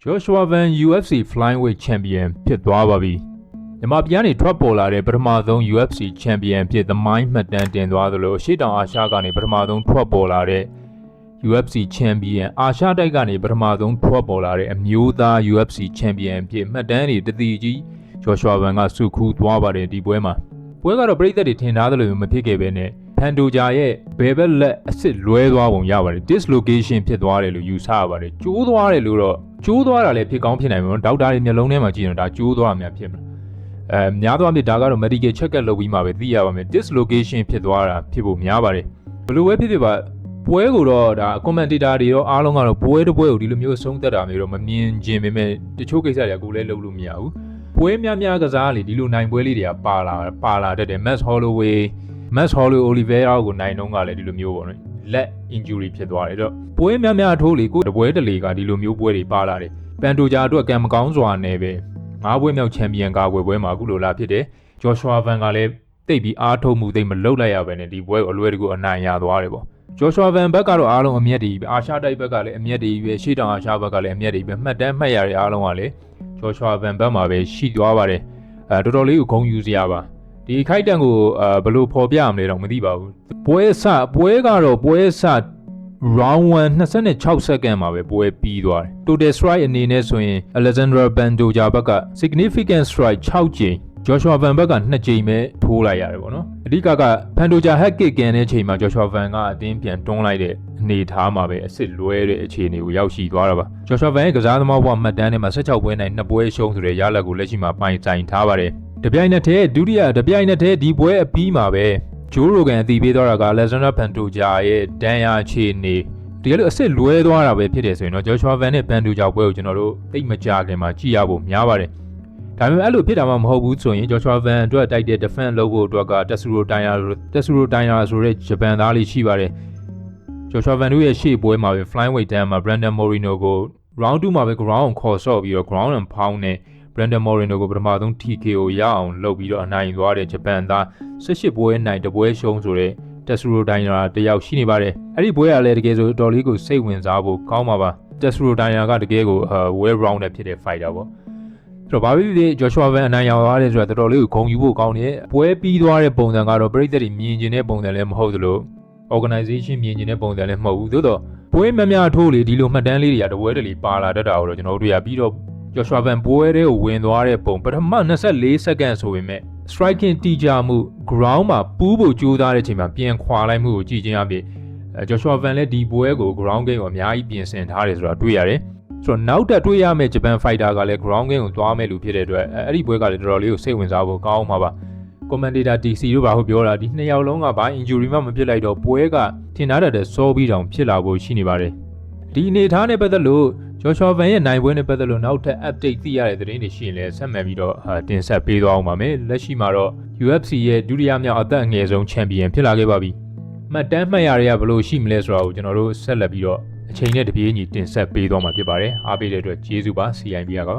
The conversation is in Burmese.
Joshua Van UFC Flyweight Champion ဖြစ်သွားပါပြီ။မြန်မာပြည်ကနေထွက်ပေါ်လာတဲ့ပထမဆုံး UFC Champion ဖြစ်သမိုင်းမှတ်တမ်းတင်သွားသလိုရှေ့တောင်အာရှကနေပထမဆုံးထွက်ပေါ်လာတဲ့ UFC Champion အာရှတိုက်ကနေပထမဆုံးထွက်ပေါ်လာတဲ့အမျိုးသား UFC Champion ဖြစ်မှတ်တမ်းတွေတတိကြီး Joshua Van ကစုခူးသွားပါတယ်ဒီပွဲမှာပွဲကတော့ပြည်သက်တွေထင်ထားသလိုမဖြစ်ခဲ့ပဲနဲ့ဖန်တိုဂျာရဲ့ဘယ်ဘက်လက်အစ်စ်လွဲသွားပုံရပါတယ် dislocation ဖြစ်သွားတယ်လို့ယူဆရပါတယ်ကျိုးသွားတယ်လို့တော့ကျိုးသွားတာလည်းဖြစ်ကောင်းဖြစ်နိုင်မှာဒေါက်တာတွေမျက်လုံးထဲမှာကြည့်ရင်ဒါကျိုးသွားမှဖြစ်မှာများသောအားဖြင့်ဒါကတော့ medical check up လုပ်ပြီးမှပဲသိရပါမယ် dislocation ဖြစ်သွားတာဖြစ်ဖို့များပါတယ်ဘယ်လိုပဲဖြစ်ပါပွဲကိုတော့ဒါ commentator တွေရောအားလုံးကတော့ပွဲတစ်ပွဲကိုဒီလိုမျိုးဆုံးသက်တာမျိုးတော့မမြင်ခြင်းပေမဲ့တချို့ကိစ္စတွေကကိုယ်လည်းလုပ်လို့မရဘူးပွဲများကစားလေဒီလိုနိုင်ပွဲလေးတွေကပါလာတတ်တယ် Max Holloway Oliveira ကိုနိုင်တော့ကလည်းဒီလိုမျိုးပေါ့နော်လက် injury ဖြစ်သွားတယ်အဲ့တော့ပွဲများထိုးလေကိုတပွဲတလေကဒီလိုမျိုးပွဲတွေပါလာတယ်ပန်တိုဂျာအတွက်ကံမကောင်းစွာနဲ့ပဲ၅ပွဲမြောက်ချန်ပီယံကာကွယ်ပွဲမှာအခုလိုလာဖြစ်တယ် Joshua Van ကလည်းတိတ်ပြီးအားထုတ်မှုသိမ့်မလုပ်လိုက်ရပဲနဲ့ဒီပွဲကိုအလွယ်တကူအနိုင်ရသွားတယ်ပေါ့ Joshua Van ဘက်ကတော့အားလုံးအမျက်တွေပဲအာရှတိုက်ဘက်ကလည်းအမျက်တွေပဲရှေ့တောင်အာရှဘက်ကလည်းအမျက်တွေပဲမှတ်တမ်းမှတ်ရတဲ့အားလုံးကလည်း Joshua Van ဘက်မှာပဲရှိသွားပါတယ်တော်တော်လေးကိုဂုဏ်ယူစရာပါဒီခိုက်တန်ကိုဘယ်လိုဖော်ပြမလဲတော့မသိပါဘူးပွဲကတော့ပွဲစ round 1 26 second မှာပဲပွဲပြီးသွားတယ် total strike အနေနဲ့ဆိုရင် Alexander Pantoja ဘက်က significant strike 6 ကြိမ် Joshua Van ဘက်က2ကြိမ်ပဲထိုးလိုက်ရတယ်ပေါ့နော်အဓိက Pantoja head kick ကန်တဲ့ချိန်မှာ Joshua Van ကအတင်းပြန်တွန်းလိုက်တဲ့အနေထားမှာပဲအစ်စ်လွဲတဲ့အခြေအနေကိုရောက်ရှိသွားတာပါ Joshua Van ရဲ့ကစားသမားဘဝမှတ်တမ်းထဲမှာ16ပွဲနိုင်2ပွဲရှုံးဆိုတဲ့ရလဒ်ကိုလက်ရှိမှာပိုင်ဆိုင်ထားပါတယ်တပြိုင်နက်တည်းဒုတိယတပြိုင်နက်တည်းဒီပွဲအပြီးမှာပဲဂျိုးရိုဂန်အတည်ပြုသွားတာက Alexander Pantoja ရဲ့ဒဏ်ရာအခြေအနေတကယ်လို့အစ်စ်လွဲသွားတာပဲဖြစ်တယ်ဆိုရင်တော့ Joshua Van နဲ့ Pantoja ပွဲကိုကျွန်တော်တို့သိမကြခင်မှာကြည့်ရဖို့များပါတယ်ဒါပေမဲ့အဲ့လိုဖြစ်တာမှမဟုတ်ဘူးဆိုရင် Joshua Van အတွက်တိုက်တဲ့ defense လုပ်ဖို့အတွက်က Tatsuro Taira ဆိုတဲ့ဂျပန်သားလေးရှိပါတယ် Joshua Van တို့ရဲ့ရှေ့ပွဲမှာပဲ flyweight တန်းမှာ Brandon Moreno ကို round 2မှာပဲ ground ကိုခေါ်ဆော့ပြီးတော့ ground and pound နဲ့Brandon Moreno ကိုပထမဆုံး TKO ရအောင်လုပ်ပြီးတော့အနိုင်သွားတဲ့ဂျပန်သား18ပွဲနိုင်တပွဲရှုံးဆိုတဲ့ Tatsuro Taira တယောက်ရှိနေပါတယ်အဲ့ဒီပွဲကလည်းတကယ်ဆိုတော်လေးကိုစိတ်ဝင်စားဖို့ကောင်းပါ Tatsuro Taira ကတကယ်ကိုwell rounded ဖြစ်တဲ့ fighter ပေါ့ဆိုတော့ဘာဖြစ်ဖြစ် Joshua Van အနိုင်ရသွားတယ်ဆိုတာတော်တော်လေးကိုဂုဏ်ယူဖို့ကောင်းတယ်ပွဲပြီးသွားတဲ့ပုံစံကတော့ပရိသတ်တွေမြင်ကျင်တဲ့ပုံစံလည်းမဟုတ်သလို organization မြင်ကျင်တဲ့ပုံစံလည်းမဟုတ်ဘူးသို့တော့ပွဲများထိုးလေဒီလိုမှတ်တမ်းလေးတွေကတပွဲတလေပါလာတတ်တာကိုတော့ကျွန်တော်တို့တွေ့ရပြီးတော့Joshua Van ပွဲတဲ့ကိုဝင်သွားတဲ့ပုံပထမ24စက္ကန့်ဆိုပေမဲ့ striking တိကျမှု ground မှာပူးဖို့ကြိုးစားတဲ့အချိန်မှာပြန်ခွာလိုက်မှုကိုကြည့်ချင်းအပြင် Joshua Van လည်းဒီပွဲကို ground game ကိုအများကြီးပြင်ဆင်ထားတယ်ဆိုတာတွေ့ရတယ်ဆိုတော့နောက်တက်တွေ့ရမယ့်ဂျပန် fighter ကလည်း ground game ကိုသွားမယ်လို့ဖြစ်တဲ့အတွက်အဲ့ဒီပွဲကလည်းတော်တော်လေးကိုစိတ်ဝင်စားဖို့ကောင်းမှာပါ commentator DC တို့ဘာလို့ပြောတာဒီနှစ်ယောက်လုံးကဘာ injury မှမဖြစ်လိုက်တော့ပွဲကထင်ထားတဲ့စောပြီးတောင်ဖြစ်လာဖို့ရှိနေပါတယ်ဒီအနေထားနဲ့ပတ်သက်လို့Joshua Van ရဲ့နိုင်ပွဲနဲ့ပတ်သက်လို့နောက်ထပ် update သိရတဲ့သတင်းတွေရှိရင်လည်းဆက်မှန်ပြီးတော့တင်ဆက်ပေးသွားအောင်ပါမယ်လက်ရှိမှာတော့ UFC ရဲ့ဒုတိယမြောက်အသက်အငယ်ဆုံးချန်ပီယံဖြစ်လာခဲ့ပါပြီမှတ်တမ်းမှတ်ရတွေကဘယ်လိုရှိမလဲဆိုတာကိုကျွန်တော်တို့ဆက်လက်ပြီးတော့အချိန်နဲ့တပြေးညီတင်ဆက်ပေးသွားမှာဖြစ်ပါတယ်အားပေးတဲ့အတွက်ကျေးဇူးပါ CIB ကပါ